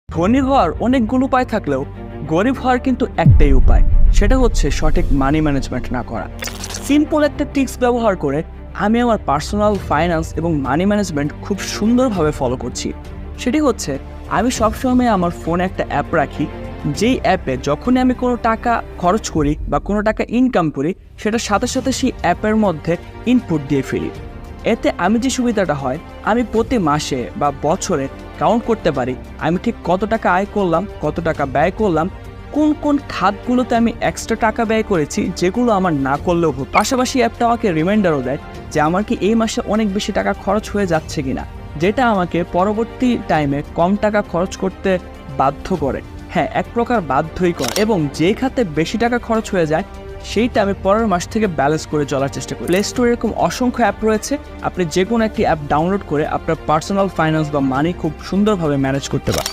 ধনী হওয়ার অনেকগুলো উপায় থাকলেও গরিব হওয়ার কিন্তু একটাই উপায়, সেটা হচ্ছে সঠিক মানি ম্যানেজমেন্ট না করা। সিম্পল একটা টিপস ব্যবহার করে আমি আমার পার্সোনাল ফাইন্যান্স এবং মানি ম্যানেজমেন্ট খুব সুন্দরভাবে ফলো করছি। সেটি হচ্ছে আমি সবসময় আমার ফোনে একটা অ্যাপ রাখি, যেই অ্যাপে যখনই আমি কোনো টাকা খরচ করি বা কোনো টাকা ইনকাম করি সেটার সাথে সাথে সেই অ্যাপের মধ্যে ইনপুট দিয়ে ফেলি। এতে আমি যে সুবিধাটা হয়, আমি প্রতি মাসে বা বছরে কাউন্ট করতে পারি আমি ঠিক কত টাকা আয় করলাম, কত টাকা ব্যয় করলাম, কোন কোন খাতগুলোতে আমি এক্সট্রা টাকা ব্যয় করেছি যেগুলো আমার না করলেও হতো। পাশাপাশি অ্যাপটা আমাকে রিমাইন্ডারও দেয় যে আমার কি এই মাসে অনেক বেশি টাকা খরচ হয়ে যাচ্ছে কিনা, যেটা আমাকে পরবর্তী টাইমে কম টাকা খরচ করতে বাধ্য করে। হ্যাঁ, এক প্রকার বাধ্যই করে। এবং যেই খাতে বেশি টাকা খরচ হয়ে যায় সেইটা আমি পরের মাস থেকে ব্যালেন্স করে চলার চেষ্টা করি। প্লে স্টোরে এরকম অসংখ্য অ্যাপ রয়েছে, আপনি যে কোনো একটি অ্যাপ ডাউনলোড করে আপনার পার্সোনাল ফাইন্যান্স বা মানি খুব সুন্দরভাবে ম্যানেজ করতে পারেন।